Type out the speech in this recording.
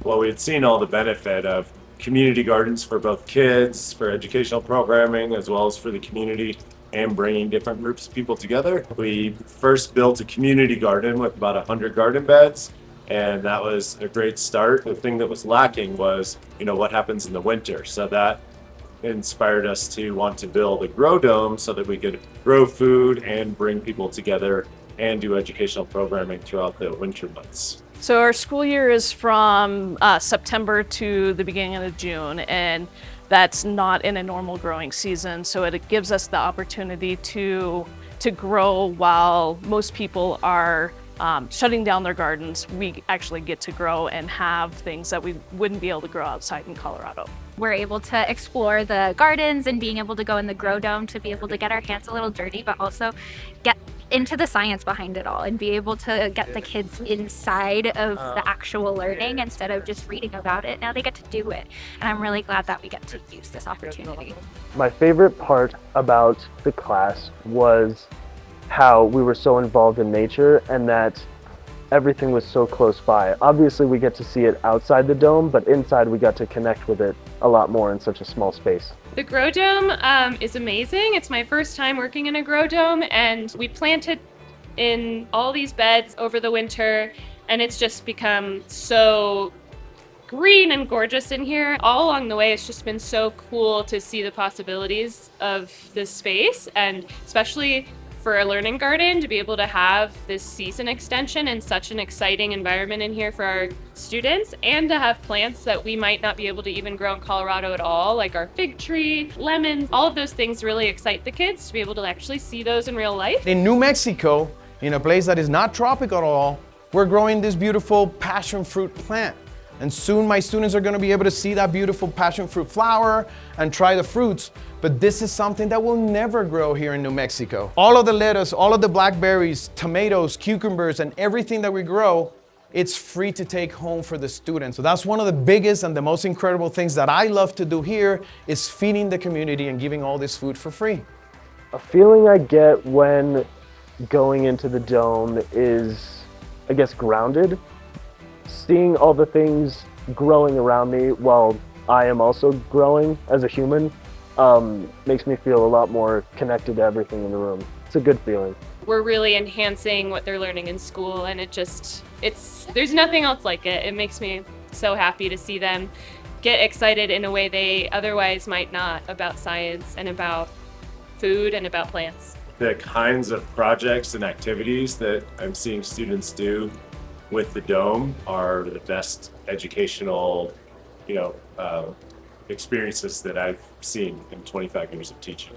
Well, we had seen all the benefit of community gardens for both kids, for educational programming, as well as for the community and bringing different groups of people together. We first built a community garden with about 100 garden beds, and that was a great start. The thing that was lacking was, what happens in the winter. So that inspired us to want to build a grow dome so that we could grow food and bring people together and do educational programming throughout the winter months. So our school year is from September to the beginning of June, and that's not in a normal growing season. So it gives us the opportunity to grow while most people are shutting down their gardens. We actually get to grow and have things that we wouldn't be able to grow outside in Colorado. We're able to explore the gardens and being able to go in the grow dome to be able to get our hands a little dirty, but also get into the science behind it all and be able to get the kids inside of the actual learning instead of just reading about it. Now they get to do it. And I'm really glad that we get to use this opportunity. My favorite part about the class was how we were so involved in nature and that everything was so close by. Obviously we get to see it outside the dome, but inside we got to connect with it a lot more in such a small space. The grow dome is amazing. It's my first time working in a grow dome, and we planted in all these beds over the winter, and it's just become so green and gorgeous in here. All along the way, it's just been so cool to see the possibilities of this space, and especially for a learning garden, to be able to have this season extension and such an exciting environment in here for our students, and to have plants that we might not be able to even grow in Colorado at all, like our fig tree, lemons. All of those things really excite the kids to be able to actually see those in real life. In New Mexico, in a place that is not tropical at all, we're growing this beautiful passion fruit plant. And soon my students are gonna be able to see that beautiful passion fruit flower and try the fruits. But this is something that will never grow here in New Mexico. All of the lettuce, all of the blackberries, tomatoes, cucumbers, and everything that we grow, it's free to take home for the students. So that's one of the biggest and the most incredible things that I love to do here, is feeding the community and giving all this food for free. A feeling I get when going into the dome is, I guess, grounded. Seeing all the things growing around me while I am also growing as a human makes me feel a lot more connected to everything in the room. It's a good feeling. We're really enhancing what they're learning in school, and there's nothing else like it. It makes me so happy to see them get excited in a way they otherwise might not about science and about food and about plants. The kinds of projects and activities that I'm seeing students do with the dome are the best educational, experiences that I've seen in 25 years of teaching.